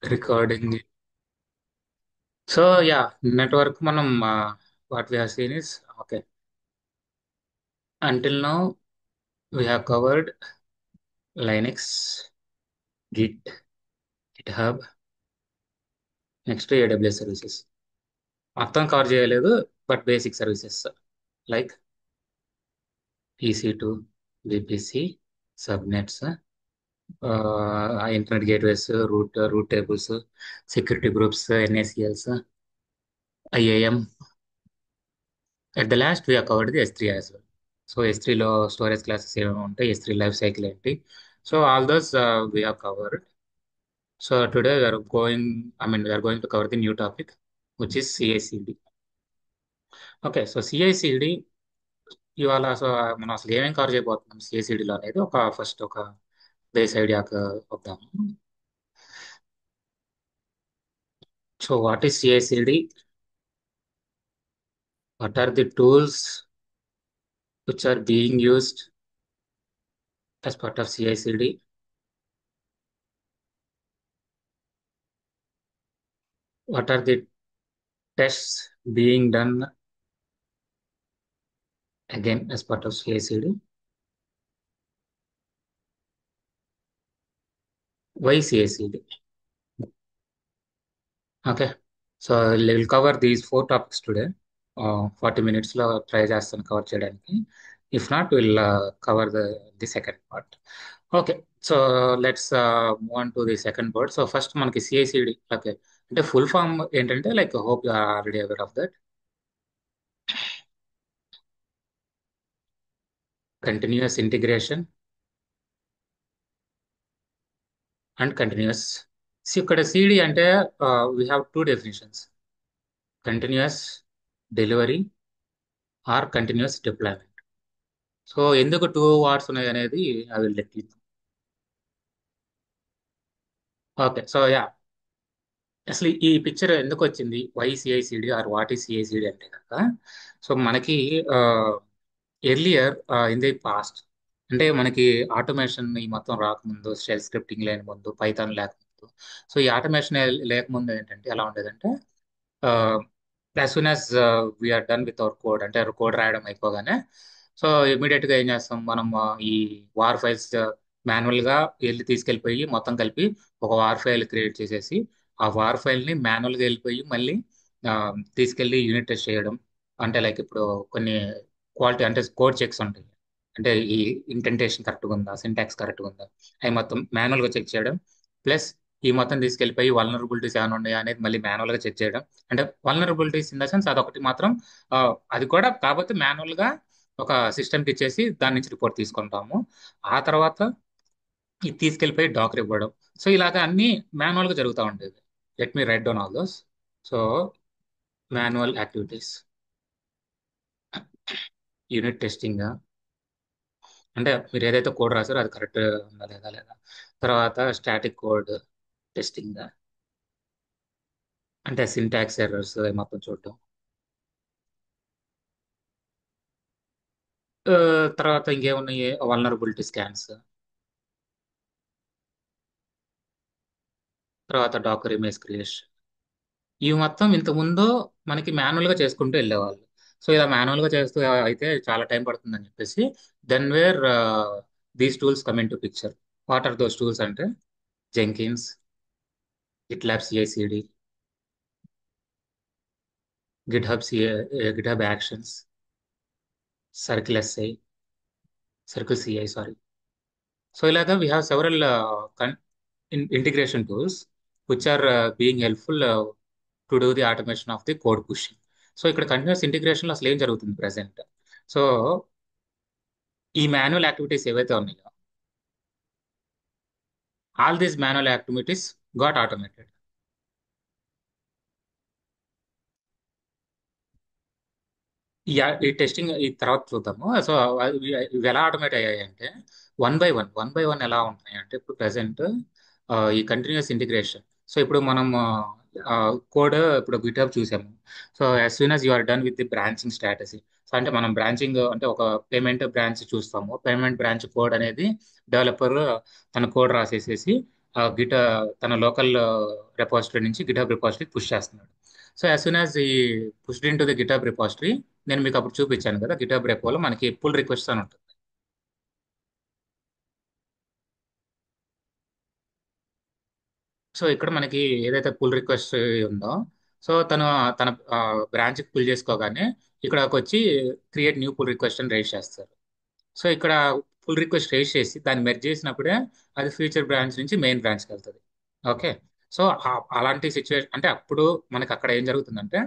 Recording. So yeah, network manam what we have seen is okay. Until now we have covered Linux, Git, GitHub, next AWS services. మొత్తం cover చేయలేదు but basic services like EC2, VPC, subnets, internet gateways, route tables, security groups, NACLs, IAM. At the last, we have covered the S3 as well. So S3లో storage classes ఏమేమి ఉంటాయి, S3 life cycle ఏంటి, so all those we have covered. So today we are going to cover the new topic, which is CI/CD. Okay, so CI/CD ఇవాళ మనం అసలు ఏమేమి cover చేయబోతున్నాం CI/CD లో అనేది ఫస్ట్ ఒక బేస్ ఐడియాకి వద్దాము. So what is CI/CD? What are the tools which are being used as part of CI/CD? What are the tests being done again as part of CI/CD? Why CI/CD? Okay, so we'll cover these four topics today. 40 minutes లో try చేస్తాను cover చేయడానికి. If not will cover the second part. Okay, so let's move on to the second part. So first మనకి CI/CD okay అంటే full form ఏంటంటే like hope you are already aware of that. Continuous integration and continuous. ఇక్కడ CD అంటే we have two definitions: continuous delivery or continuous deployment. So ఎందుకు two words ఉన్నాయి అనేది I will let you. Okay, so yeah, అసలు ఈ picture ఎందుకు వచ్చింది, why CI/CD are what ఈ CI/CD అంటే కనుక, సో మనకి ఎర్లియర్ ఇన్ ది పాస్ట్, అంటే మనకి ఆటోమేషన్ ఈ మొత్తం రాకముందు, షెల్ స్క్రిప్టింగ్ లేని ముందు, పైథాన్ లేకముందు, సో ఈ ఆటోమేషన్ లేకముందు ఏంటంటే ఎలా ఉండేదంటే, as soon as we're done with our code, అంటే కోడ్ రాయడం అయిపోగానే సో ఇమీడియట్ గా ఏం చేస్తాం మనం, ఈ వార్ ఫైల్స్ మాన్యువల్ గా వెళ్ళి తీసుకెళ్ళిపోయి మొత్తం కలిపి ఒక వార్ ఫైల్ క్రియేట్ చేసేసి, ఆ వార్ ఫైల్ ని మాన్యువల్ గా వెళ్ళిపోయి మళ్ళీ ఆ, తీసుకెళ్లి యూనిట్ టెస్ట్ చేయడం. అంటే లైక్ ఇప్పుడు కొన్ని క్వాలిటీ అంటే కోడ్ చెక్స్ ఉంటాయి, అంటే ఈ ఇంటెంటేషన్ కరెక్ట్గా ఉందా, సింటాక్స్ కరెక్ట్గా ఉందా, అవి మొత్తం మాన్యువల్ గా చెక్ చేయడం. ప్లస్ ఈ మొత్తం తీసుకెళ్ళిపోయి వల్నరబిలిటీస్ ఏమైనా ఉన్నాయా అనేది మళ్ళీ మాన్యువల్ గా చెక్ చేయడం. అంటే వల్నరబిలిటీస్ ఇన్ ద సెన్స్ అదొకటి మాత్రం ఆ, అది కూడా కాకపోతే మాన్యువల్ గా ఒక సిస్టమ్కి ఇచ్చేసి దాని నుంచి రిపోర్ట్ తీసుకుంటాము. ఆ తర్వాత ఇది తీసుకెళ్ళిపోయి డాకర్ ఇవ్వడం. సో ఇలాగ అన్ని మాన్యువల్ గా జరుగుతూ ఉండేది. Let me right down all those. So manual activities, unit testing, అంటే మీరు ఏదైతే కోడ్ రాసారో అది కరెక్ట్ ఉందా లేదా. తర్వాత స్టాటిక్ కోడ్ టెస్టింగ్, అంటే సింటాక్స్ ఎర్రర్స్ మొత్తం చూడటం. తర్వాత ఇంకేమున్నాయి, వల్నరబిలిటీ స్కాన్స్, తర్వాత డాకర్ ఇమేజ్ క్రియేషన్. ఇవి మొత్తం ఇంతకుముందు మనకి మాన్యువల్ గా చేసుకుంటూ వెళ్ళేవాళ్ళు. సో ఇలా మాన్యువల్ గా చేస్తూ అయితే చాలా టైం పడుతుందని చెప్పేసి then where these tools come in to picture. What are those tools అంటే Jenkins, GitLab CI/CD, GitHub actions, Circle SI, Circle CI sorry. So ఇలాగా we have several integration tools which are being helpful to do the automation of the code pushing. So ఇక్కడ continuous integration లో అసలు ఏం జరుగుతుంది present? So ఈ manual activities ఏవైతే ఉన్నాయో, all these manual activities got automated. ఈ టెస్టింగ్ ఈ తర్వాత చూద్దాము. సో ఇవి ఎలా ఆటోమేట్ అయ్యాయి అంటే, వన్ బై వన్ ఎలా ఉంటున్నాయి అంటే, ఇప్పుడు ప్రెసెంట్ ఈ కంటిన్యూస్ ఇంటిగ్రేషన్. సో ఇప్పుడు మనం కోడ్ ఇప్పుడు గిటబ్ చూసాము. So as soon as you are done with the branching strategy. So అంటే మనం బ్రాంచింగ్ అంటే ఒక పేమెంట్ బ్రాంచ్ చూస్తాము. పేమెంట్ బ్రాంచ్ కోడ్ అనేది డెవలపర్ తన కోడ్ రాసేసేసి గిట తన లోకల్ రెపాజిటరీ నుంచి గిటహబ్ రిపాజిటరీ పుష్ చేస్తున్నాడు. సో యాజ్ సూన్ యాజ్ ఈ pushed into the GitHub repository, నేను మీకు అప్పుడు చూపించాను కదా, గిటహబ్ రెపోలో మనకి పుల్ రిక్వెస్ట్ అని ఉంటుంది. సో ఇక్కడ మనకి ఏదైతే పుల్ రిక్వెస్ట్ ఉందో, సో తన బ్రాంచ్కి పుల్ చేసుకోగానే ఇక్కడకి వచ్చి క్రియేట్ న్యూ పుల్ రిక్వెస్ట్ అని రైజ్ చేస్తారు. సో ఇక్కడ పుల్ రిక్వెస్ట్ రైజ్ చేసి దాన్ని మెర్జ్ చేసినప్పుడే అది ఫ్యూచర్ బ్రాంచ్ నుంచి మెయిన్ బ్రాంచ్కి వెళ్తుంది. ఓకే. సో అలాంటి సిచ్యువేషన్ అంటే అప్పుడు మనకి అక్కడ ఏం జరుగుతుందంటే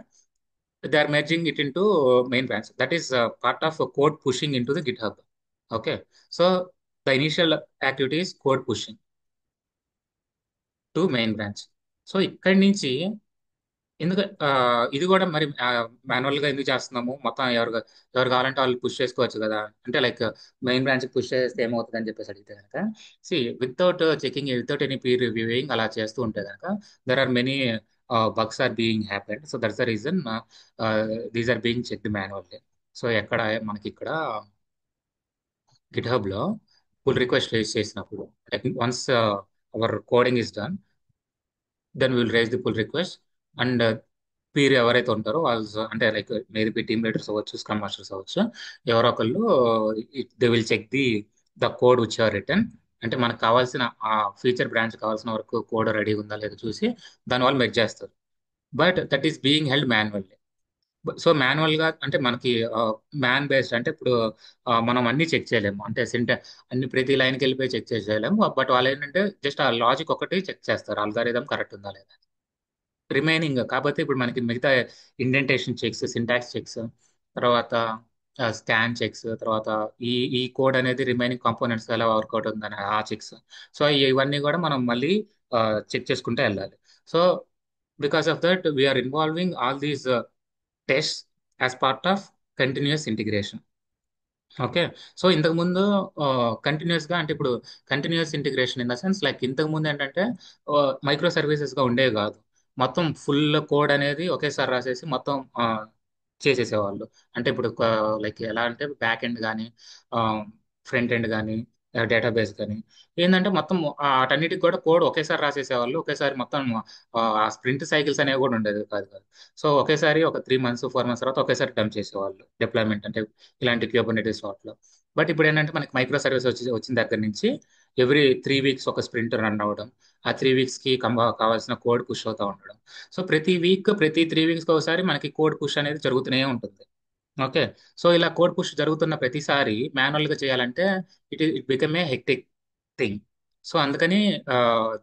they are merging it into main branch, that is part of code pushing into the GitHub. Okay. So the initial activity is code pushing to main branch. So ఇక్కడి నుంచి ఎందుకు ఇది కూడా మరి manual గా ఎందుకు చేస్తున్నాము, మొత్తం ఎవరు కావాలంటే వాళ్ళు పుష్ చేసుకోవచ్చు కదా, అంటే లైక్ మెయిన్ బ్రాంచ్ పుష్ చేస్తే ఏమవుతుంది అని చెప్పేసి అడిగితే కనుక, see without checking, without any peer reviewing అలా చేస్తూ ఉంటే కనుక there are many bugs are being happened. So that's the reason these are being checked manually. So ఎక్కడ మనకి ఇక్కడ గిట్ హబ్ లో పుల్ రిక్వెస్ట్ రేస్ చేసినప్పుడు, like once our coding is done, then will raise the pull request. And peer ఎవరైతే ఉంటారో వాళ్ళు, అంటే like maybe team leaders అవ్వచ్చు, స్క్రమ్ మాస్టర్స్ అవ్వచ్చు, ఎవరో ఒకళ్ళు they will check the code which are written. అంటే మనకు కావాల్సిన ఆ ఫీచర్ బ్రాంచ్ కావాల్సిన వరకు కోడ్ రెడీ ఉందా లేదా చూసి దాని వాళ్ళు మెచ్ చేస్తారు. But that is being held manually. So manual గా అంటే మనకి మ్యాన్ బేస్డ్, అంటే ఇప్పుడు మనం అన్ని చెక్ చేయలేము, అంటే అన్ని ప్రతి లైన్కి వెళ్ళిపోయి చెక్ చేయలేము. బట్ వాళ్ళు ఏంటంటే జస్ట్ ఆ లాజిక్ ఒకటి చెక్ చేస్తారు, అల్గారిథం కరెక్ట్ ఉందా లేదా. రిమైనింగ్ కాకపోతే ఇప్పుడు మనకి మిగతా ఇండెంటేషన్ చెక్స్, సింటాక్స్ చెక్స్, తర్వాత స్కాన్ చెక్స్, తర్వాత ఈ ఈ కోడ్ అనేది రిమైనింగ్ కాంపోనెంట్స్ ఎలా వర్కౌట్ ఉందని ఆ చెక్స్. సో ఇవన్నీ కూడా మనం మళ్ళీ చెక్ చేసుకుంటూ వెళ్ళాలి. So because of that we're involving all these test as part of continuous integration. Okay. So ఇంతకు ముందు కంటిన్యూస్ గా, అంటే ఇప్పుడు continuous integration in the sense like ఇంతకు ముందు ఏంటంటే మైక్రో సర్వీసెస్ గా ఉండేవి కాదు. మొత్తం ఫుల్ కోడ్ అనేది ఒకేసారి రాసేసి మొత్తం చేసేసేవాళ్ళు. అంటే ఇప్పుడు లైక్ ఎలా అంటే బ్యాక్ ఎండ్ కానీ, ఫ్రంట్ ఎండ్ కానీ, డేటాబేస్ కానీ, ఏంటంటే మొత్తం వాటన్నిటికి కూడా కోడ్ ఒకేసారి రాసేసేవాళ్ళు. ఒకేసారి మొత్తం ఆ స్ప్రింట్ సైకిల్స్ అనేవి కూడా ఉండేది కాదు. సో ఒకేసారి ఒక 3 months 4 months తర్వాత ఒకేసారి డమ్ చేసేవాళ్ళు డిప్లాయ్మెంట్, అంటే ఇలాంటి క్యూబర్నెటిస్ వాటిలో. బట్ ఇప్పుడు ఏంటంటే మనకి మైక్రో సర్వీస్ వచ్చిన దగ్గర నుంచి ఎవ్రీ 3 weeks ఒక స్ప్రింట్ రన్ అవ్వడం, ఆ 3 weeks కి కావాల్సిన కోడ్ పుష్ అవుతా ఉండడం. సో ప్రతి వీక్, ప్రతి 3 weeks ఒకసారి మనకి కోడ్ పుష్ అనేది జరుగుతూనే ఉంటుంది. ఓకే. సో ఇలా కోడ్ పుష్ జరుగుతున్న ప్రతిసారి మాన్యువల్ గా చేయాలంటే it become a hectic thing. So అందుకని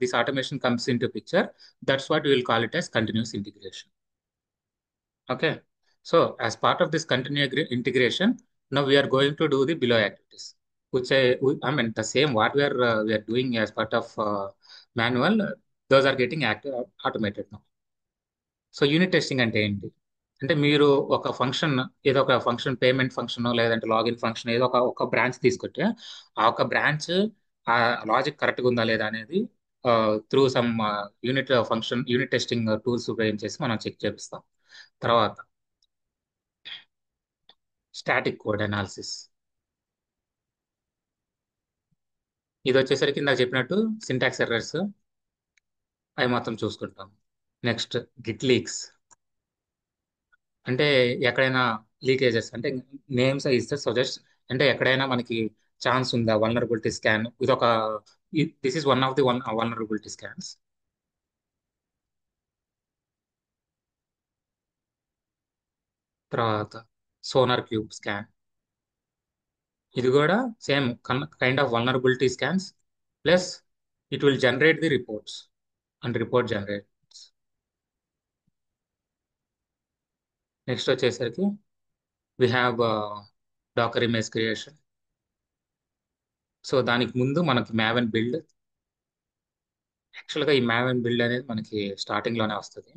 this automation comes in to picture. That's what will call it as continuous integration. Okay. So as part of this continuous integration, now we are going to do the below activities, which I mean the same what we are doing as part of manual. Those are getting automated now. So unit testing అంటే ఏంటి అంటే, మీరు ఒక function, ఏదో ఒక function, payment function లేదంటే login function, ఏదో ఒక బ్రాంచ్ తీసుకుంటే ఆ ఒక బ్రాంచ్ ఆ లాజిక్ కరెక్ట్గా ఉందా లేదా అనేది through some unit testing tools ఉపయోగించేసి మనం చెక్ చేపిస్తాం. తర్వాత స్టాటిక్ కోడ్ అనాలిసిస్, ఇది వచ్చేసరికి ఇందాక చెప్పినట్టు సింటాక్స్ ఎర్రర్స్ అవి మొత్తం చూసుకుంటాం. నెక్స్ట్ గిట్ లీక్స్, అంటే ఎక్కడైనా లీకేజెస్, అంటే నేమ్స్ ఇస్తే సజెస్ట్, అంటే ఎక్కడైనా మనకి ఛాన్స్ ఉందా వల్నరబిలిటీ స్కాన్, ఇది ఒక this is one of the vulnerability scans. తర్వాత సోనార్ క్యూబ్ స్కాన్, ఇది కూడా same kind of vulnerability scans, plus it will generate the reports and report generate. Next వచ్చేసరికి we have docker image creation. So దానికి ముందు మనకి maven build, యాక్చువల్గా ఈ maven build అనేది మనకి స్టార్టింగ్ లోనే వస్తుంది.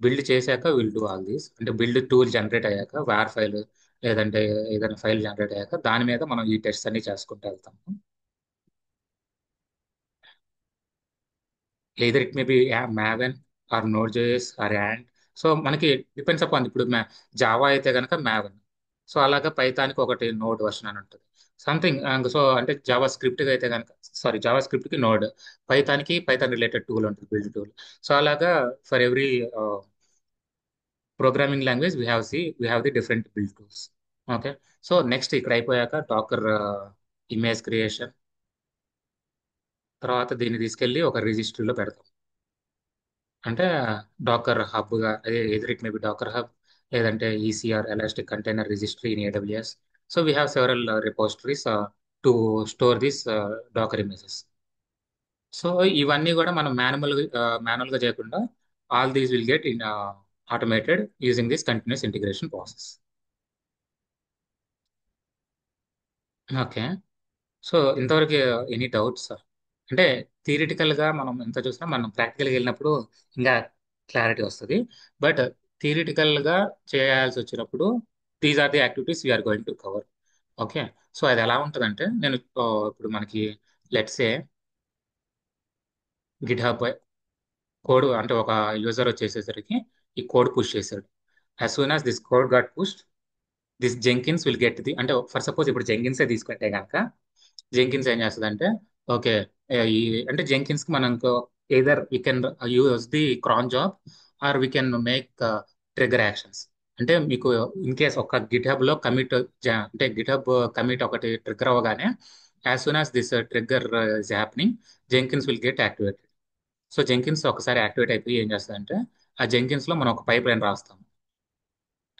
బిల్డ్ చేశాక విల్ డూ ఆల్ దీస్, అంటే బిల్డ్ టూల్ జనరేట్ అయ్యాక, వార్ ఫైల్ లేదంటే ఏదైనా ఫైల్ జనరేట్ అయ్యాక దాని మీద మనం ఈ టెస్ట్ అన్ని చేసుకుంటూ వెళ్తాము. Either it may be Maven or Node JS or యాండ్. సో మనకి డిపెండ్స్ అపాన్, ఇప్పుడు జావా అయితే కనుక మ్యావెన్, సో అలాగా పైథాన్కి ఒకటి నోడ్ వర్షన్ అని ఉంటుంది సంథింగ్. సో అంటే జావా స్క్రిప్ట్కి అయితే కనుక, సారీ, జావా స్క్రిప్ట్కి నోడ్, పైథాన్కి పైథాన్ రిలేటెడ్ టూల్ ఉంటుంది, బిల్డ్ టూల్. సో అలాగా for every programming language we have the different build tools. Okay. So next ఇక్కడ అయిపోయాక డాకర్ ఇమేజ్ క్రియేషన్, తర్వాత దీన్ని తీసుకెళ్ళి ఒక రిజిస్ట్రీలో పెడతాం. అంటే డాకర్ హబ్గా, either it may be docker hub, లేదంటే ECR elastic container registry in AWS. So we have several repositories to store this docker images. So ఇవన్నీ కూడా మనం మాన్యువల్గా చేయకుండా all these will get in automated using this continuous integration process. Okay. So ఇంతవరకు any doubts? అంటే theoretical గా మనం ఎంత చూసినా మనం ప్రాక్టికల్గా వెళ్ళినప్పుడు ఇంకా క్లారిటీ వస్తుంది. బట్ థియరిటికల్ గా చేయాల్సి వచ్చినప్పుడు these are the activities we're going to cover. Okay. So అది ఎలా ఉంటుందంటే నేను ఇప్పుడు మనకి let's a GitHub code, అంటే ఒక యూజర్ వచ్చేసేసరికి ఈ కోడ్ పుష్ చేశాడు. As soon as this code got push, this Jenkins will get the, అంటే ఫర్ సపోజ్ ఇప్పుడు జెంకిన్సే తీసుకుంటే కనుక జెంకిన్స్ ఏం చేస్తుందంటే, ఓకే, ఈ అంటే జెంకిన్స్ కి మనం either we can use the cron job or we can make trigger actions. అంటే మీకు ఇన్ కేస్ ఒక గిట్ హబ్ లో కమిట్, అంటే గిట్ హబ్ కమిట్ ఒకటి ట్రిగర్ అవ్వగానే as soon as this trigger is happening, Jenkins will get activated. So Jenkins ఒకసారి activate అయిపోయి ఏం చేస్తుందంటే ఆ జెంకిన్స్ లో మనం ఒక పైప్ లైన్ రాస్తాం.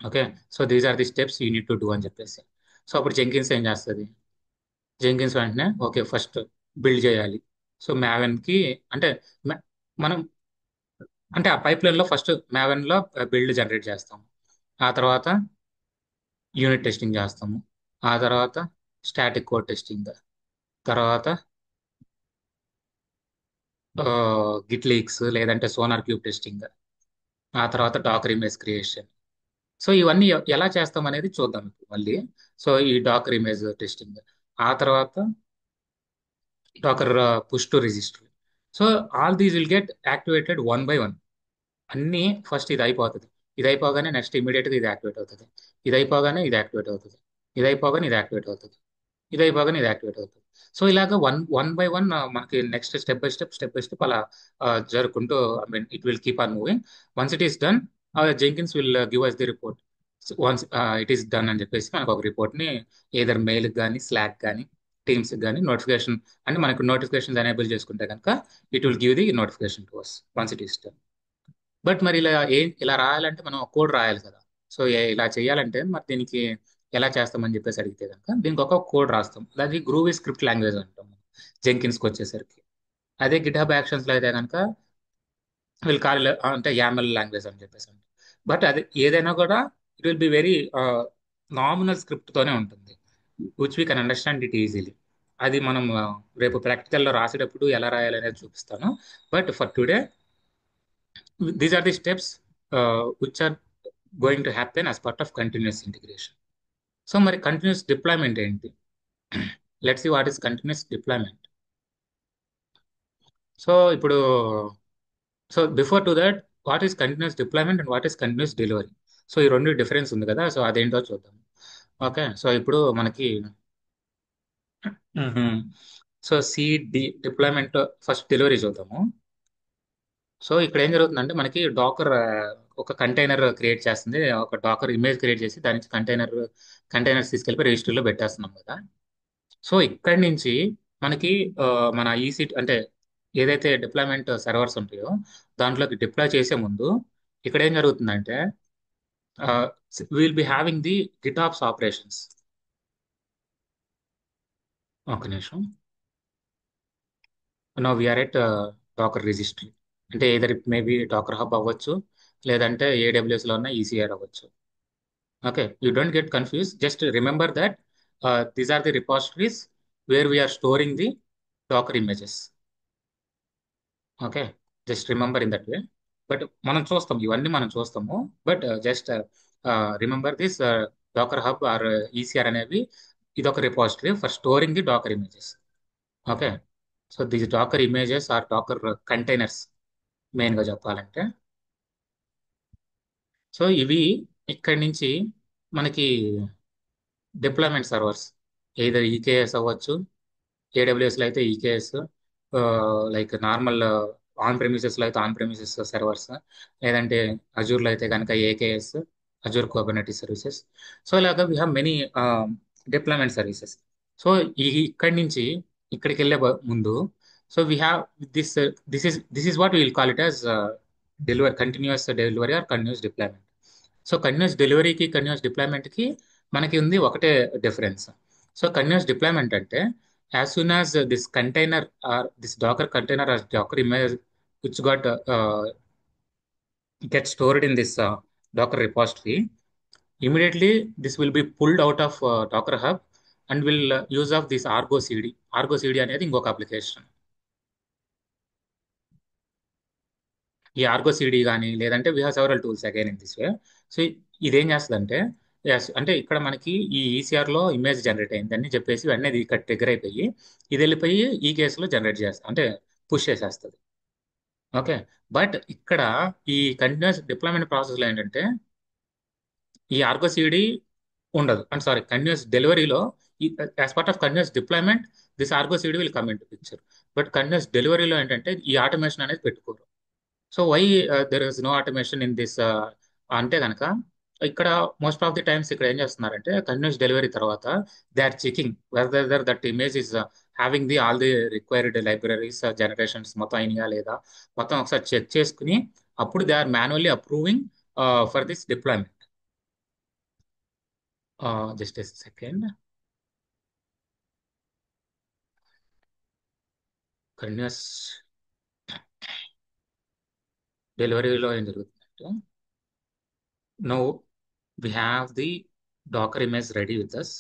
Okay. So these are the steps you need to do అని చెప్పేసి. సో అప్పుడు జెంకిన్స్ ఏం చేస్తుంది, జెంకిన్స్ వెంటనే ఓకే ఫస్ట్ బిల్డ్ చేయాలి. సో మ్యావెన్ కి, అంటే ma- మనం, అంటే ఆ పైప్ లైన్ లో ఫస్ట్ మ్యావెన్ లో బిల్డ్ జనరేట్ చేస్తాం. ఆ తర్వాత యూనిట్ టెస్టింగ్ చేస్తాము. ఆ తర్వాత స్టాటిక్ కోడ్ టెస్టింగ్, తర్వాత గిట్ లీక్స్ లేదంటే సోనార్ క్యూబ్ టెస్టింగ్, ఆ తర్వాత డాకర్ ఇమేజ్ క్రియేషన్. సో ఇవన్నీ ఎలా చేస్తాం అనేది చూద్దాం ఇప్పుడు మళ్ళీ. సో ఈ డాకర్ ఇమేజ్ టెస్టింగ్, ఆ తర్వాత Docker push to register. So all these will get activated one by one. అన్నీ ఫస్ట్ ఇది అయిపోతుంది. ఇది అయిపోగానే నెక్స్ట్ ఇమీడియట్గా ఇది యాక్టివేట్ అవుతుంది. ఇది అయిపోగానే ఇది యాక్టివేట్ అవుతుంది. ఇది అయిపోగానే ఇది యాక్టివేట్ అవుతుంది. ఇది అయిపోగానే ఇది యాక్టివేట్ అవుతుంది. సో ఇలాగ వన్ వన్ బై వన్ మనకి నెక్స్ట్ స్టెప్ బై స్టెప్ అలా జరుపుకుంటూ, I mean it will keep on moving. Once it is done, Jenkins will give us the report. Once it is done అని చెప్పేసి మనకు ఒక report ని either mail కానీ Slack కానీ టీమ్స్ కానీ నోటిఫికేషన్, అంటే మనకు నోటిఫికేషన్స్ ఎనేబుల్ చేసుకుంటే కనుక it will give the notification to us once it is done. But మరి ఇలా రాయాలంటే మనం కోడ్ రాయాలి కదా. సో ఇలా చేయాలంటే మరి దీనికి ఎలా చేస్తామని చెప్పేసి అడిగితే కనుక దీనికి ఒక కోడ్ రాస్తాం. అది గ్రూవీ స్క్రిప్ట్ లాంగ్వేజ్ అంటాం జెంకిన్స్కి వచ్చేసరికి. అదే గిట్హబ్ యాక్షన్స్ లో అయితే కనుక వీళ్ళు కాల్, అంటే యామెల్ లాంగ్వేజ్ అని చెప్పేసి అంటాం. బట్ అది ఏదైనా కూడా it will be very nominal script తోనే ఉంటుంది, which we can understand it easily. అది మనం రేపు ప్రాక్టికల్లో రాసేటప్పుడు ఎలా రాయాలి అనేది చూపిస్తాను. But for today these are the steps which are going to happen as part of continuous integration. So మరి continuous deployment ఏంటి? Let's see what is continuous deployment. So ఇప్పుడు, so before to that, what is continuous deployment and what is continuous delivery? So ఈ రెండు difference ఉంది కదా, so అదేంటో చూద్దాం. Okay. So ఇప్పుడు మనకి సో డిప్లాయ్మెంట్, ఫస్ట్ డెలివరీ చూద్దాము. సో ఇక్కడ ఏం జరుగుతుందంటే మనకి డాకర్ ఒక కంటైనర్ క్రియేట్ చేస్తుంది, ఒక డాకర్ ఇమేజ్ క్రియేట్ చేసి దాని నుంచి కంటైనర్స్ తీసుకెళ్ళి రిజిస్టర్లో పెట్టేస్తున్నాం కదా. సో ఇక్కడి నుంచి మనకి ఆ, మన ఈసీ, అంటే ఏదైతే డిప్లాయ్మెంట్ సర్వర్స్ ఉంటాయో దాంట్లోకి డిప్లాయ్ చేసే ముందు ఇక్కడ ఏం జరుగుతుందంటే will be having the GitOps operations. ఒక నిమిషం. No we're at Docker registry. అంటే either it maybe Docker hub అవ్వచ్చు, లేదంటే ఏడబ్ల్యూఎస్ లో ఉన్న ఈసీఆర్ అవ్వచ్చు. Okay, you don't get confused. Just remember that these are the repositories where we are storing the Docker images. Okay, just remember in that way. But మనం చూస్తాం, ఇవన్నీ మనం చూస్తాము. But just remember this Docker Hub or ECR అనేవి ఇది ఒక repository for storing the Docker images. Okay. So these Docker images or Docker containers main గా చెప్పాలంటే. సో ఇవి ఇక్కడి నుంచి మనకి డిప్లాయ్మెంట్ సర్వర్స్ ఏదో ఈకేఎస్ అవ్వచ్చు, ఏడబ్ల్యూఎస్లో అయితే ఈకేఎస్, లైక్ నార్మల్ ఆన్ ప్రెమిసెస్లో అయితే ఆన్ ప్రెమిసెస్ సర్వర్స్, లేదంటే అజూర్లో అయితే కనుక AKS, Azure Kubernetes services. So ఇలాగా we have many deployment services. So ఇక్కడి నుంచి ఇక్కడికి వెళ్ళే ముందు, so we have this this is what will call it as delivery, continuous delivery or continuous deployment. So continuous డెలివరీకి కంటిన్యూస్ డిప్లాయ్మెంట్కి మనకి ఉంది ఒకటే డిఫరెన్స్. సో కంటిన్యూస్ డిప్లాయ్మెంట్ అంటే as soon as this container or this Docker container or Docker image which got get stored in this Docker repository, immediately this will be pulled out of Docker Hub and will use of this Argo CD. Argo CD అనేది ఇంకొక application. ఈ Argo CD కానీ లేదంటే we have several tools again in this way. So ఇదేం చేస్తుందంటే, yes, అంటే ఇక్కడ మనకి ఈ ఈసీఆర్ లో ఇమేజ్ జనరేట్ అయింది అని చెప్పేసి వెంటనే ఇది ఇక్కడ ట్రిగర్ అయిపోయి ఇది వెళ్ళిపోయి ఈ కేసులో జనరేట్ చేస్తా అంటే పుష్ చేసేస్తుంది. ఓకే. బట్ ఇక్కడ ఈ కంటిన్యూస్ డిప్లాయ్మెంట్ ప్రాసెస్ లో ఏంటంటే ఈ ఆర్గో సిడి ఉండదు. అండ్ సారీ, కంటిన్యూస్ డెలివరీలో as part of continuous deployment this Argo CD will come in to picture. But continuous డెలివరీలో ఏంటంటే ఈ ఆటోమేషన్ అనేది పెట్టుకోరు. So why there is no automation in this అంటే కనుక ఇక్కడ మోస్ట్ ఆఫ్ ది టైమ్స్ ఇక్కడ ఏం చేస్తున్నారంటే కంటిన్యూస్ డెలివరీ తర్వాత they are checking whether that image is having the all the required libraries generations మొత్తం అయినాయా లేదా మొత్తం ఒకసారి చెక్ చేసుకుని అప్పుడు they are manually approving for this deployment. Just a second. Continuous డెలివరీలో ఏం జరుగుతుందంటే no we have the Docker image ready with us,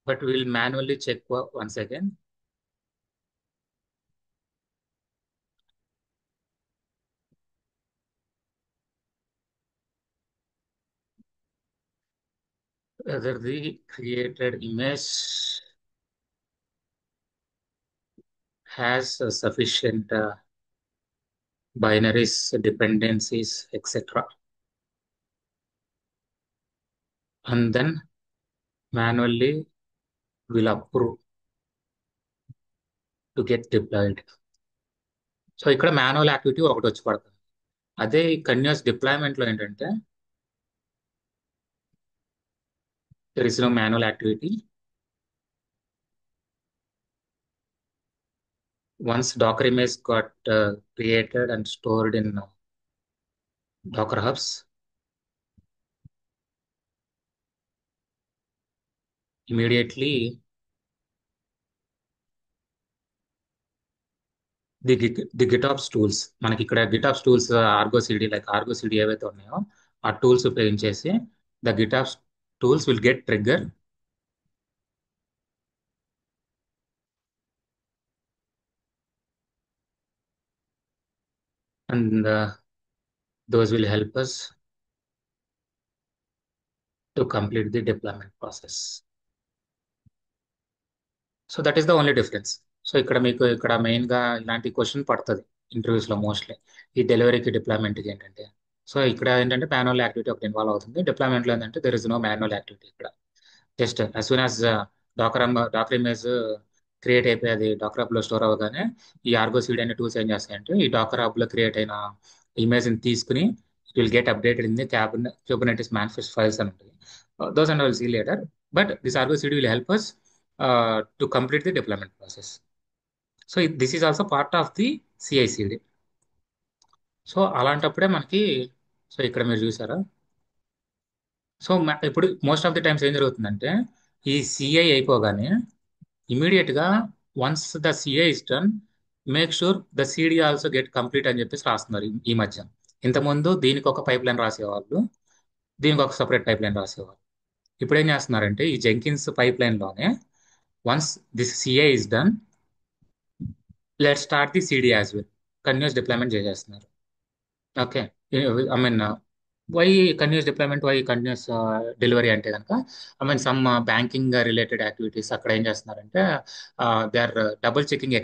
but we'll manually check once again whether the created image has sufficient binaries, dependencies, etc. And then manually will approve to get deployed. So ఇక్కడ manual activity ఒకటి వచ్చి పడుతుంది. అదే continuous deployment లో ఏంటంటే there is no manual activity. Once Docker image got created and stored in Docker hubs, immediately the GitOps tools, మనకి ఇక్కడ GitOps tools Argo CD like Argo CD ఏవైతే ఉన్నాయో ఆ టూల్స్ ఉపయోగించేసి the GitOps tools will get trigger and those will help us to complete the deployment process. So that is the only difference. So ఇక్కడ మీకు ఇక్కడ main గా ఇలాంటి question పడుతుంది ఇంటర్వ్యూస్ లో మోస్ట్లీ ఈ డెలివరీకి డిప్లాయ్మెంట్కి ఏంటంటే. సో ఇక్కడ ఏంటంటే మాన్యువల్ యాక్టివిటీ ఒకటి ఇన్వాల్వ్ అవుతుంది. డిప్లాయ్మెంట్ లో ఏంటంటే there is no manual activity ఇక్కడ. Just as soon as Docker image create అయిపోయి అది డాకర్ హబ్ లో స్టోర్ అవ్వగానే ఈ ఆర్గో సీడ్ అనే టూల్స్ ఏం చేస్తాయంటే ఈ డాకర్ హబ్ లో క్రియేట్ అయిన ఇమేజ్ ని తీసుకుని it will get updated in the Kubernetes manifest files అని ఉంటుంది. Those and will see later. But this Argo CD will help us to complete the deployment process. So this is also part of the CICD. సో అలాంటప్పుడే మనకి, so ఇక్కడ మీరు చూసారా, so ఇప్పుడు most of the times ఏం జరుగుతుందంటే ఈ సిఐ అయిపోగానే ఇమీడియట్ గా once the CI is done make sure the CD also get complete అని చెప్పేసి రాస్తున్నారు ఈ మధ్య. ఇంతకుముందు దీనికి ఒక పైప్ లైన్ రాసేవాళ్ళు, దీనికి ఒక సపరేట్ పైప్ లైన్ రాసేవాళ్ళు. ఇప్పుడు ఏం చేస్తున్నారంటే ఈ జెంకిన్స్ పైప్ లైన్ లోనే once this CI is done let start the CD as well continuous deployment చేసేస్తున్నారు. Okay. I mean why continuous deployment, why continuous delivery అంటే కనుక I mean some banking related activities అక్కడ ఏం చేస్తున్నారంటే they are double checking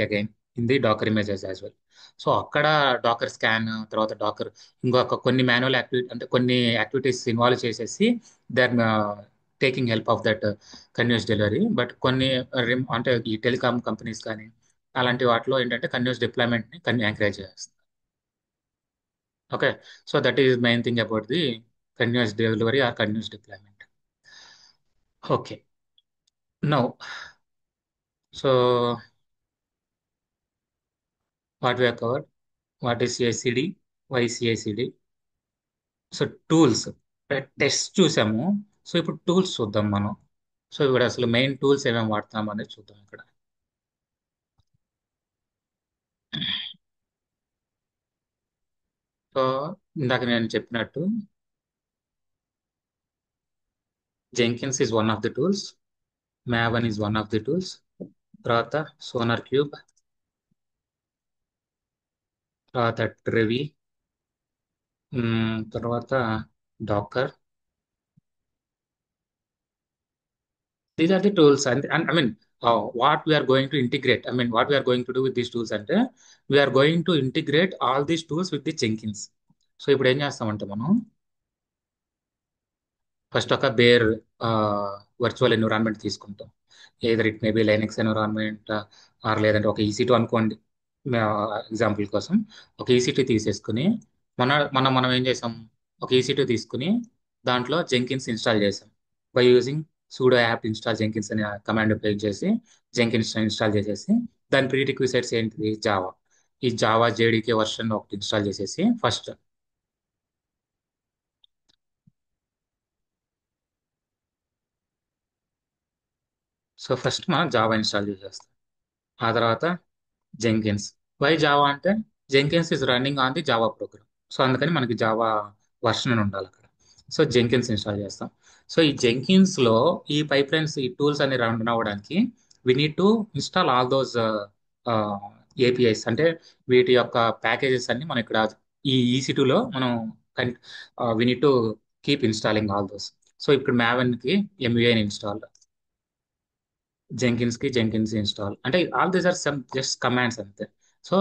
again in the Docker images as well. So అక్కడ Docker scan, తర్వాత Docker ఇంకొక కొన్ని మాన్యువల్ యాక్టివిటీ అంటే కొన్ని యాక్టివిటీస్ ఇన్వాల్వ్ చేసేసి there taking help of that continuous delivery. But కొన్ని అంటే ఈ టెలికామ్ కంపెనీస్ కానీ అలాంటి వాటిలో ఏంటంటే కన్యూస్ డిప్లాయ్మెంట్ ని ఎంకరేజ్ చేస్తుంది. Okay. So that is main thing about the continuous delivery or continuous deployment. Okay. Now so what we covered, what is CI/CD, why CI/CD. So tools, test చూసాము. So ఇప్పుడు tools చూద్దాం మనం. So ఇప్పుడు అసలు main tools ఏమేమి వాడతాం అనేది చూద్దాం ఇక్కడ. సో ఇందాక నేను చెప్పినట్టు Jenkins is one of the tools, Maven is one of the tools, తర్వాత సోనార్ క్యూబ్, తర్వాత ట్రెవి, తర్వాత Docker. These are the tools, and I mean, what we are going to integrate. I mean, what we are going to do with these tools అంటే we are going to integrate all these tools with the Jenkins. So ఇప్పుడు ఏం చేస్తామంటే మనం first ఒక bare virtual environment తీసుకుంటాం. Either it may be Linux environment or లేదంటే ఒక EC2 అనుకోండి ఎగ్జాంపుల్ కోసం. ఒక EC2 తీసేసుకుని మనం ఏం చేసాం, ఒక EC2 తీసుకుని దాంట్లో జెంకిన్స్ ఇన్స్టాల్ చేసాం by using pseudo app install Jenkins అనే కమాండ్ ఉపయోగించేసి చేసి జెంకిన్స్ ఇన్స్టాల్ చేసేసి దాని ప్రీ రిక్విజైట్స్ ఏంటిది, జావా. ఈ జావా JDK వర్షన్ ఒకటి ఇన్స్టాల్ చేసేసి ఫస్ట్. సో ఫస్ట్ మనం జావా ఇన్స్టాల్ చేసేస్తాం. ఆ తర్వాత జెంకిన్స్. వై జావా అంటే Jenkins is running on the Java program. So అందుకని మనకి జావా వర్షన్ అని ఉండాలి అక్కడ. సో జెంకిన్స్ ఇన్స్టాల్ చేస్తాం. సో ఈ జెంకిన్స్ లో ఈ పైప్ లైన్స్, ఈ టూల్స్ అన్ని రన్ అవ్వడానికి we need to install all those APIs. అంటే వీటి యొక్క ప్యాకేజెస్ అన్ని మనం ఇక్కడ ఈ EC2 లో మనం we need to keep installing all those. So ఇప్పుడు మ్యావెన్ కి MVI ఇన్స్టాల్, జెంకిన్స్ కి జెంకిన్స్ ఇన్స్టాల్, అంటే all these are some just commands అంతే. సో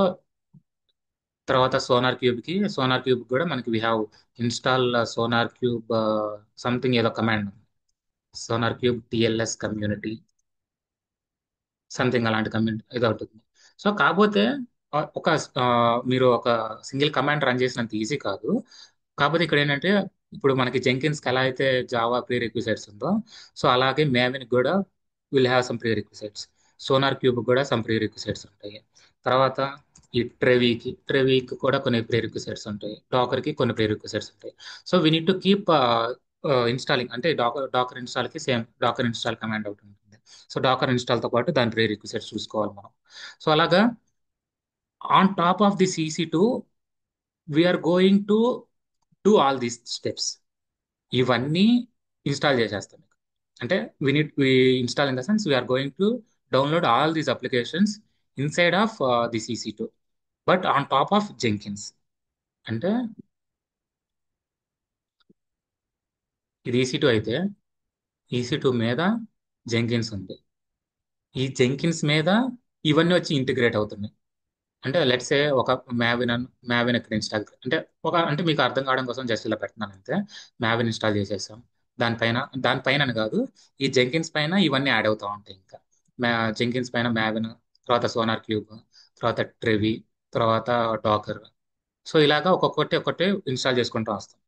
తర్వాత సోనార్ క్యూబ్ కూడా మనకి we have install SonarQube something ఏదో command, SonarQube TLS community something అలాంటి కమ్యూనిటీ ఏదో ఉంటుంది. సో కాకపోతే ఒక మీరు ఒక సింగిల్ కమాండ్ రన్ చేసినంత ఈజీ కాదు. కాకపోతే ఇక్కడ ఏంటంటే ఇప్పుడు మనకి జెంకిన్స్ కి ఎలా అయితే జావా ప్రీ రిక్విజైట్స్ ఉందో, సో అలాగే మేవిన్ కూడా will have some prerequisites. SonarQube కూడా సమ్ ప్రీ రిక్విజైట్స్ ఉంటాయి. తర్వాత ఈ ట్రెవీకి కూడా కొన్ని ప్రీ రిక్విజైట్స్ ఉంటాయి. డాకర్ కి కొన్ని ప్రీ రిక్విజైట్స్ ఉంటాయి. So we need to keep installing. అంటే డాకర్ ఇన్స్టాల్ కి సేమ్ డాకర్ ఇన్స్టాల్ కమాండ్ ఒకటి ఉంటుంది. సో డాకర్ ఇన్స్టాల్ తో పాటు దాని ప్రీ రిక్విజైట్స్ చూసుకోవాలి మనం. సో అలాగా on top of this EC2 we're going to do all these steps. ఇవన్నీ ఇన్స్టాల్ చేసేస్తాం మీకు. అంటే we install in the sense we're going to download all these applications inside of this EC2 but on top of Jenkins. అంటే ఇది EC2 అయితే EC2 మీద Jenkins ఉంది. ఈ జెంకిన్స్ మీద ఇవన్నీ వచ్చి ఇంటిగ్రేట్ అవుతున్నాయి. అంటే లెట్స్ సే ఒక మ్యావిన్ ఇక్కడ ఇన్స్టాల్, అంటే అంటే మీకు అర్థం కావడం కోసం జస్ట్ ఇలా పెడుతున్నాను అంతే. మ్యావిన్ ఇన్స్టాల్ చేసేసాం. దానిపైన దానిపైన అని కాదు, ఈ జెంకిన్స్ పైన ఇవన్నీ యాడ్ అవుతా ఉంటాయి. ఇంకా జెంకిన్స్ పైన మ్యావిన్, తర్వాత సోనార్ క్యూబ్, తర్వాత ట్రెవి, తర్వాత డాకర్. సో ఇలాగా ఒక్కొక్కటి ఇన్స్టాల్ చేసుకుంటూ వస్తాం.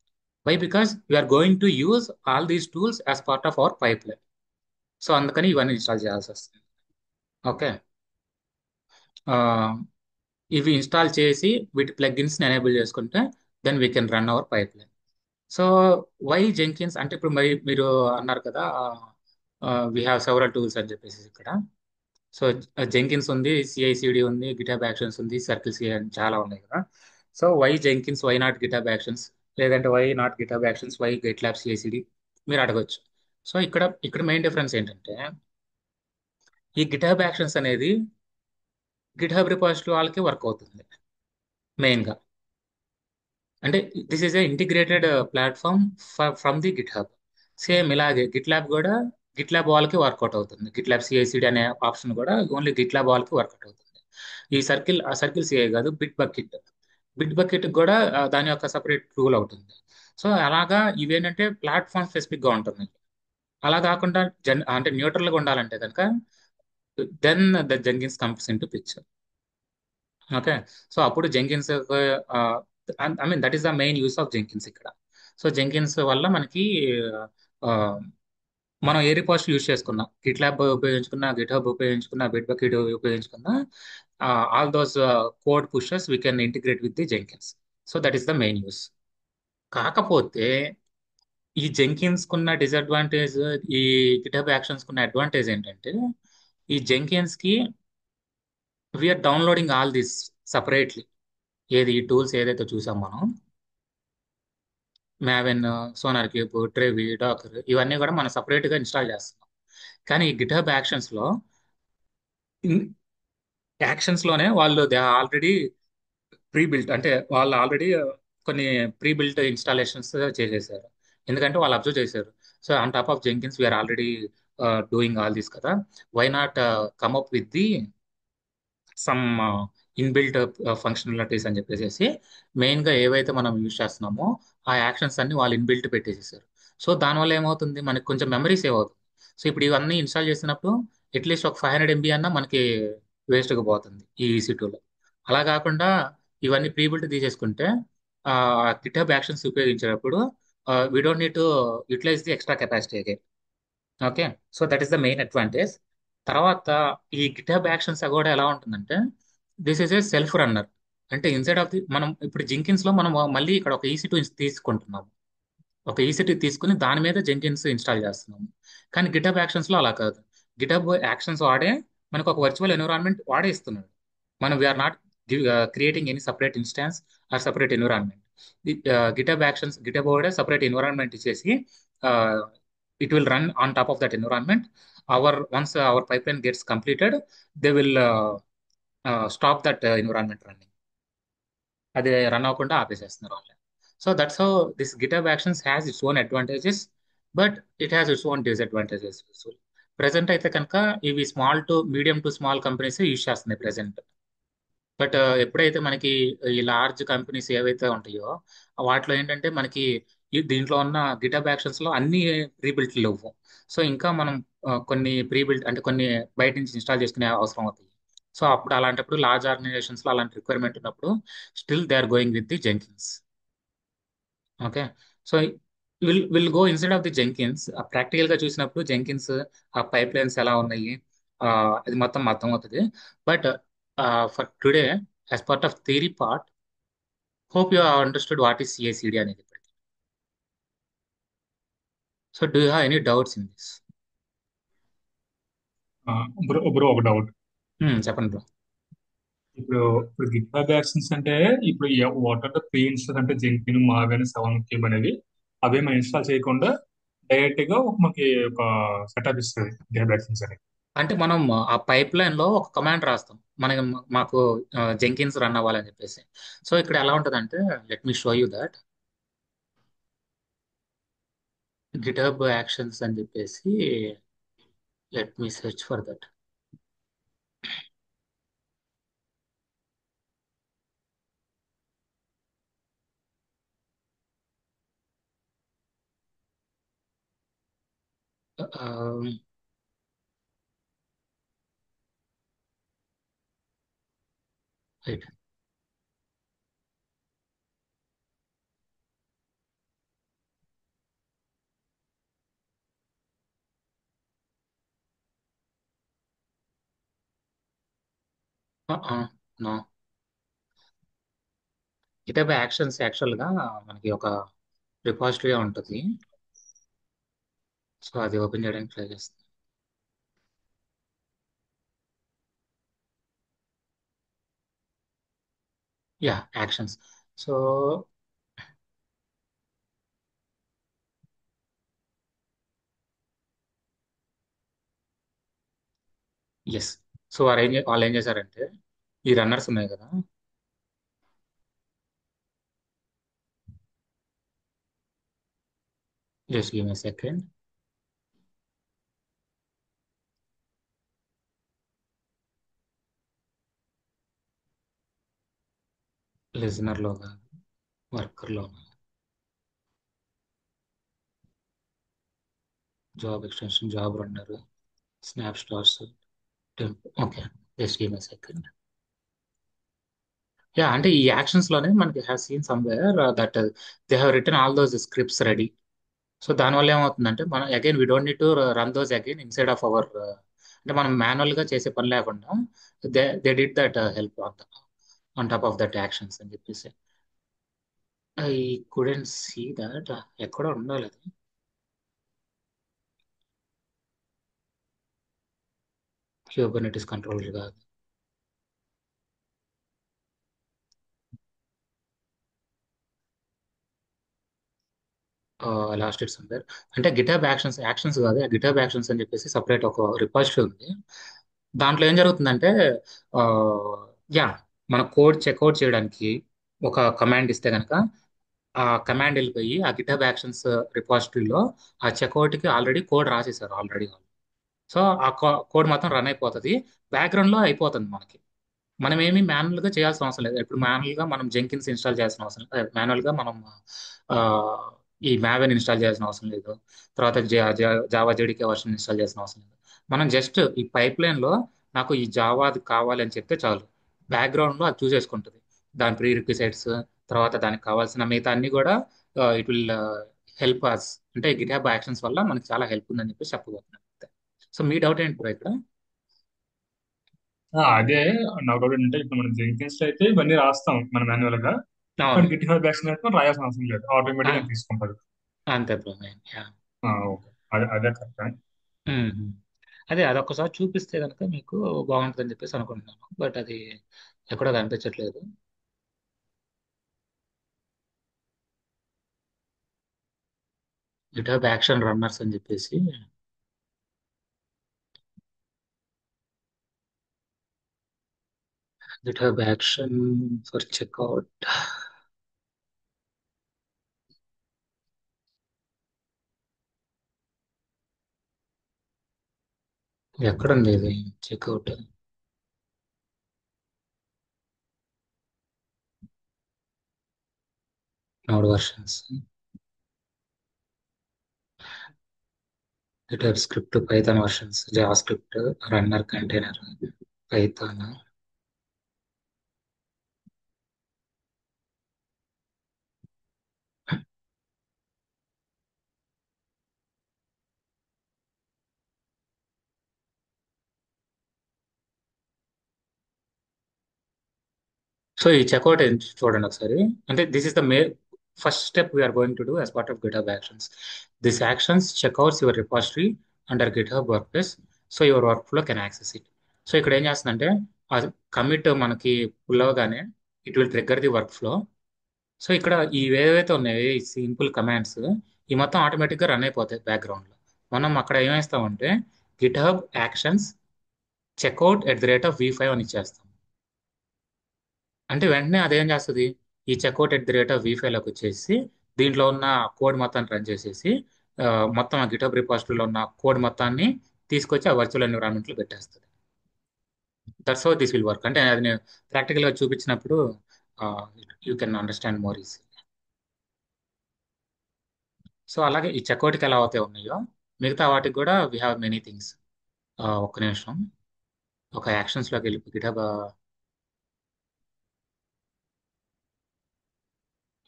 Why? Because we are going to use all these tools as part of our pipeline. So అందుకని ఇవన్నీ ఇన్స్టాల్ చేయాల్సి వస్తుంది. ఓకే. ఇవి ఇన్స్టాల్ చేసి వీటి ప్లగ్ఇన్స్ ఎనేబుల్ చేసుకుంటే then we can run our pipeline. So why Jenkins అంటే ఇప్పుడు మరి మీరు అన్నారు కదా వీ హ్యావ్ సెవరల్ టూల్స్ అని చెప్పేసి ఇక్కడ. సో జెంకిన్స్ ఉంది, CI/CD ఉంది, గిటాబ్ యాక్షన్స్ ఉంది, సర్కిల్ CI అని చాలా ఉన్నాయి కదా. So why Jenkins, why not GitHub actions, లేదంటే why not GitHub actions, why GitLab CI/CD మీరు అడగొచ్చు. సో ఇక్కడ మెయిన్ డిఫరెన్స్ ఏంటంటే ఈ గిటాబ్ యాక్షన్స్ అనేది గిట్హబ్ రిపాజిటరీ వాళ్ళకి వర్క్ అవుతుంది మెయిన్ గా. అంటే this is a integrated platform from the GitHub. Same ఇలాగే గిట్ ల్యాబ్ వాళ్ళకి వర్కౌట్ అవుతుంది. గిట్ ల్యాబ్ CI/CD అనే ఆప్షన్ కూడా ఓన్లీ గిట్ ల్యాబ్ వాళ్ళకి వర్కౌట్ అవుతుంది. ఆ సర్కిల్ సిఐ కాదు, బిట్ బకెట్. బిట్ బకెట్ కూడా దాని యొక్క సపరేట్ రూల్ అవుతుంది. సో అలాగా ఇవేంటంటే ప్లాట్ఫామ్ స్పెసిఫిక్ గా ఉంటుంది. అలా కాకుండా అంటే న్యూట్రల్ గా ఉండాలంటే కనుక then the Jenkins comes in to picture. Okay. So అప్పుడు Jenkins, I mean that is the main use of Jenkins ఇక్కడ. సో జెంకిన్స్ వల్ల మనకి ఆ, మనం ఏ రిపోజిటరీ యూస్ చేసుకున్నా, గిట్ ల్యాబ్ ఉపయోగించుకున్నా, గిట్ హబ్ ఉపయోగించుకున్నా, బిట్ బకెట్ ఉపయోగించుకున్నా, all those code pushes we can integrate with the Jenkins. So that is the main use. కాకపోతే ఈ జెంకిన్స్ కున్న డిసడ్వాంటేజ్, ఈ గిటబ్ యాక్షన్స్ కున్న అడ్వాంటేజ్ ఏంటంటే, ఈ జెంకిన్స్ కి we are downloading all this separately. ఏది ఈ టూల్స్ ఏదైతే చూసాం మనం, Maven, SonarQube, Trivy, Docker, ఇవన్నీ కూడా మనం సపరేట్ గా ఇన్స్టాల్ చేస్తున్నాం. కానీ ఈ గిటబ్ యాక్షన్స్ లో, యాక్షన్స్ లోనే వాళ్ళు దే ఆల్రెడీ ప్రీ బిల్ట్, అంటే వాళ్ళు ఆల్రెడీ కొన్ని ప్రీ బిల్ట్ ఇన్స్టాలేషన్స్ చేసేసారు. ఎందుకంటే వాళ్ళు అబ్జర్వ్ చేశారు. So on top of Jenkins we're already doing all this కదా, why not come up with the some inbuilt functionalities అని చెప్పేసి, మెయిన్ గా ఏవైతే మనం యూజ్ చేస్తున్నామో ఆ యాక్షన్స్ అన్ని వాళ్ళు ఇన్బిల్ట్ పెట్టేసేసారు. సో దానివల్ల ఏమవుతుంది, మనకి కొంచెం మెమరీ సేవ్ అవుతుంది. సో ఇప్పుడు ఇవన్నీ ఇన్స్టాల్ చేసినప్పుడు అట్లీస్ట్ ఒక 500 MB అన్నా మనకి వేస్ట్గా పోతుంది ఈ EC2లో. అలా కాకుండా ఇవన్నీ ప్రీ బిల్ట్ తీసేసుకుంటే గిట్హబ్ యాక్షన్స్ ఉపయోగించేటప్పుడు we don't need to utilize the extra capacity again. Okay. So that is the main advantage. తర్వాత ఈ గిట్హబ్ యాక్షన్స్ కూడా ఎలా ఉంటుందంటే, this is a self runner. అంటే ఇన్సైడ్ ఆఫ్ ది, మనం ఇప్పుడు జింకిన్స్ లో మనం మళ్ళీ ఇక్కడ ఒక EC2 తీసుకుంటున్నాం. ఒక ఈసీటీ తీసుకుని దాని మీద జెంకిన్స్ ఇన్స్టాల్ చేస్తున్నాము. కానీ గిటబ్ యాక్షన్స్ లో అలా కాదు. గిటబ్ యాక్షన్స్ వాడే మనకు ఒక వర్చువల్ ఎన్విరాన్మెంట్ వాడే ఇస్తున్నాడు. మనం we are not creating any separate instance or separate environment. GitHub actions, GitHub వాడే సపరేట్ ఎన్విరాన్మెంట్ ఇచ్చేసి it will run on top of that environment. Once our pipeline gets completed, they will stop that environment running. అది run అవ్వకుండా ఆపేసేస్తున్నారు వాళ్ళు. So that's how this GitHub actions has its own advantages, but it has its own disadvantages. Present అయితే కనుక ఇవి small to medium to small companies use చేస్తున్నాయి present. But ఎప్పుడైతే మనకి ఈ లార్జ్ కంపెనీస్ ఏవైతే ఉంటాయో, వాటిలో ఏంటంటే మనకి దీంట్లో ఉన్న గిటబ్ యాక్షన్స్ లో అన్ని ప్రీబిల్ట్ లేవు. సో ఇంకా మనం కొన్ని ప్రీబిల్ట్ అంటే కొన్ని బయట నుంచి ఇన్స్టాల్ చేసుకునే అవసరం అవుతుంది. సో అప్పుడు అలాంటప్పుడు లార్జ్ ఆర్గనైజేషన్స్ లో అలాంటి రిక్వైర్మెంట్ ఉన్నప్పుడు still they are going with the Jenkins. Okay. So will go instead of the Jenkins. Practical గా చూసినప్పుడు జెంకిన్స్ ఆ పైప్ లైన్స్ ఎలా ఉన్నాయి, ఆ, అది మొత్తం అర్థమవుతుంది. But for today, as part of theory part, hope you understood what is CI/CD అనేది. So do you have any doubts in this? Bro bro ఒక డౌట్. చెప్పండి బ్రో. ఇప్పుడు ఇప్పుడు గిట్ హబ్ యాక్షన్స్ అంటే ఇప్పుడు what are the pre install అంటే Jenkin, Maven, seven cube అనేవి అవే మనం ఇన్స్టాల్ చేయకుండా డైరెక్ట్ గా మనకి ఒక సెటప్ ఇస్తుంది గిట్ హబ్ యాక్షన్స్ అనేది. అంటే మనం ఆ పైప్ లైన్ లో ఒక కమాండ్ రాస్తాం, మనకి మాకు జెంకిన్స్ రన్ అవ్వాలని చెప్పేసి. సో ఇక్కడ ఎలా ఉంటుందంటే, let me show you that. GitHub actions అని చెప్పేసి, let me search for that. Right. No, GitHub actions actual గా మనకి ఒక రిపాజిటరీ ఉంటుంది. సో అది ఓపెన్ చేయడానికి ట్రై చేస్తాను. Yeah, actions. So yes. So వాళ్ళు ఏం చేశారంటే, ఈ రన్నర్స్ ఉన్నాయి కదా, జస్ట్ గివ్ మీ సెకండ్. లిజనర్లో కాదు, వర్కర్లో. Job extension, job runner, snap stars, temp. Okay, just give me second. Yeah, అంటే ఈ యాక్షన్స్ లోనే మనకి have seen somewhere that they have return all those scripts ready. So దానివల్ల ఏమవుతుందంటే మనం again we don't need to run those again inside of our, అంటే మనం manual గా చేసే పని లేకుండా they did that help on top of that actions అని చెప్పేసి. I couldn't see that. ఎక్కడో ఉండాలి అది. క్యూబర్నెటిస్ కంట్రోలర్ కాదు. Last it's under. అంటే గిటాబ్ యాక్షన్స్, యాక్షన్స్ కాదు, గిటాబ్ యాక్షన్స్ అని చెప్పేసి సపరేట్ ఒక రిపాజిటరీ ఉంది. దాంట్లో ఏం జరుగుతుందంటే, ఆ, యా, మన కోడ్ చెక్అవుట్ చేయడానికి ఒక కమాండ్ ఇస్తే కనుక ఆ కమాండ్ వెళ్ళిపోయి ఆ గిటబ్ యాక్షన్స్ రిపాజిటరీలో ఆ చెక్అవుట్కి ఆల్రెడీ కోడ్ రాసేసారు ఆల్రెడీ. సో ఆ కోడ్ మొత్తం రన్ అయిపోతుంది, బ్యాక్గ్రౌండ్ లో అయిపోతుంది మనకి. మనం ఏమి మాన్యువల్ గా చేయాల్సిన అవసరం లేదు. ఇప్పుడు మాన్యువల్ గా మనం జెంకిన్స్ ఇన్స్టాల్ చేయాల్సిన అవసరం లేదు, మాన్యువల్ గా మనం ఆ, ఈ మావెన్ ఇన్స్టాల్ చేయాల్సిన అవసరం లేదు. తర్వాత జావా జేడీకే వర్షన్ ఇన్స్టాల్ చేయాల్సిన అవసరం లేదు. మనం జస్ట్ ఈ పైప్ లైన్ లో నాకు ఈ జావాది కావాలి అని చెప్తే చాలు, బ్యాక్గ్రౌండ్ లో అది చూసేసుకుంటుంది. దాని ప్రీ రిక్విసైట్స్, తర్వాత దానికి కావాల్సిన మిగతా అన్ని కూడా ఇట్ విల్ హెల్ప్ అస్. అంటే గిటాబ్ యాక్షన్స్ వల్ల మనకి చాలా హెల్ప్ ఉందని చెప్పి చెప్పబోతున్నాను. సో మీ డౌట్ ఏంటి బ్రో ఇక్కడ? అదే నా డౌట్ ఏంటంటే ఇప్పుడు మనం జెంకిన్స్ లో అయితే ఇవన్నీ రాస్తాం మన మాన్యువల్ గా. అవును. బట్ గిట్ హబ్ యాక్షన్ అయితే మనం రాయాల్సిన అవసరం లేదు, ఆ, ఆటోమేటిక్ గా తీసుకుంటారు. అంతే బ్రో. యా. ఓకే, అదే కరెక్ట్. మ్మ్. అదే అదొక్కసారి చూపిస్తే కనుక మీకు బాగుంటుందని చెప్పేసి అనుకుంటున్నాను, బట్ అది ఎక్కడో కనిపించట్లేదు. గిటాబ్ యాక్షన్ రన్నర్స్ అని చెప్పేసి, గిటాబ్ యాక్షన్ ఫర్ చెక్అవుట్. ఎక్కడుంది ఇది checkout? Node versions, GitHub script, Python versions, JavaScript, runner container, Python. So ఈ చెక్అవుట్ చూడండి ఒకసారి. అంటే this is the first step we are going to do as part of GitHub actions. This actions checkouts your repository under GitHub work place, so your workflow can access it. So ఇక్కడ ఏం చేస్తుందంటే ఆ commit మనకి pull అవగానే it will trigger the workflow. So ఇక్కడ ఈ ఏవైతే ఉన్నాయో ఈ సింపుల్ కమాండ్స్, ఈ మొత్తం ఆటోమేటిక్గా రన్ అయిపోతాయి బ్యాక్గ్రౌండ్లో. మనం అక్కడ ఏమేస్తామంటే గిట్హబ్ యాక్షన్స్ చెక్అవుట్@v5 అని ఇచ్చేస్తాం. అంటే వెంటనే అదేం చేస్తుంది, ఈ చెక్అవుట్@v5 లోకి వచ్చేసి దీంట్లో ఉన్న కోడ్ మొత్తాన్ని రన్ చేసేసి ఆ, మొత్తం ఆ గిటబ్ రిపాజిటరీలో ఉన్న కోడ్ మొత్తాన్ని తీసుకొచ్చి ఆ వర్చువల్ ఎన్విరాన్మెంట్లో పెట్టేస్తుంది. That's how this will work. అంటే అది నేను ప్రాక్టికల్గా చూపించినప్పుడు you can understand more easy. So అలాగే ఈ చెక్అవుట్కి ఎలా అయితే ఉన్నాయో మిగతా వాటికి కూడా వీ హ్యావ్ మెనీ థింగ్స్. ఒక్క నిమిషం. ఒక యాక్షన్స్లోకి వెళ్ళి గిటబ్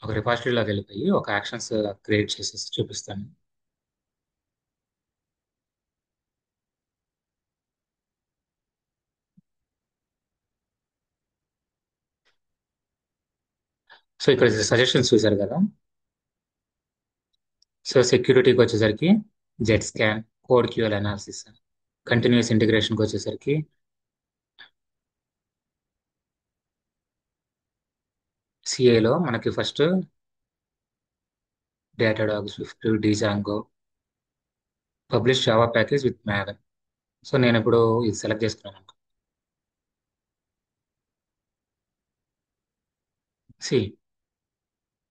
ఒక రిపాజిటరీలోకి వెళ్ళిపోయి ఒక యాక్షన్స్ క్రియేట్ చేసేసి చూపిస్తాను. సో ఇక్కడ సజెషన్స్ చూశారు కదా. సో సెక్యూరిటీకి వచ్చేసరికి jet scan, CodeQL analysis, continuous ఇంటిగ్రేషన్కి వచ్చేసరికి సిఐలో మనకి first Datadog, Swift, Django, publish Java package with Maven. So నేను ఇప్పుడు ఇది సెలెక్ట్ చేసుకున్నాను. See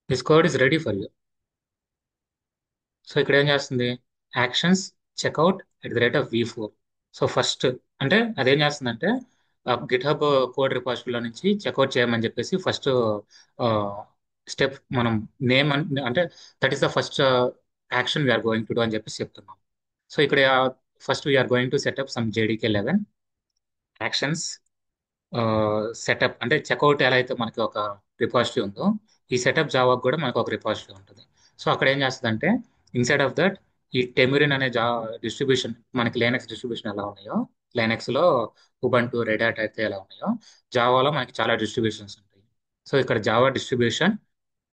this code is ready for you. So ఇక్కడ ఏం చేస్తుంది, actions checkout @v4. So first అంటే అదేం చేస్తుందంటే గిట్ హబ్ కోడ్ రిపాజిటరీలో నుంచి చెక్అవుట్ చేయమని చెప్పేసి ఫస్ట్ స్టెప్ మనం నేమ్ అంటే that is the first action we are going to do అని చెప్పేసి చెప్తున్నాం. సో ఇక్కడ first we are going to setup some JDK 11 actions. Setup అంటే చెక్అవుట్ ఎలా అయితే మనకి ఒక రిపాజిటరీ ఉందో, ఈ సెటప్ జావా కూడా మనకు ఒక రిపాజిటరీ ఉంటుంది. సో అక్కడ ఏం చేస్తుందంటే ఇన్సైడ్ ఆఫ్ దట్ ఈ టెమ్యూరిన్ అనే డిస్ట్రిబ్యూషన్, మనకి లైనక్స్ డిస్ట్రిబ్యూషన్ ఎలా ఉన్నాయో, లైనక్స్ లో ఉబంటు రెడ్ హ్యాట్ అయితే ఎలా ఉన్నాయో, జావాలో మనకి చాలా డిస్ట్రిబ్యూషన్స్ ఉంటాయి. సో ఇక్కడ జావా డిస్ట్రిబ్యూషన్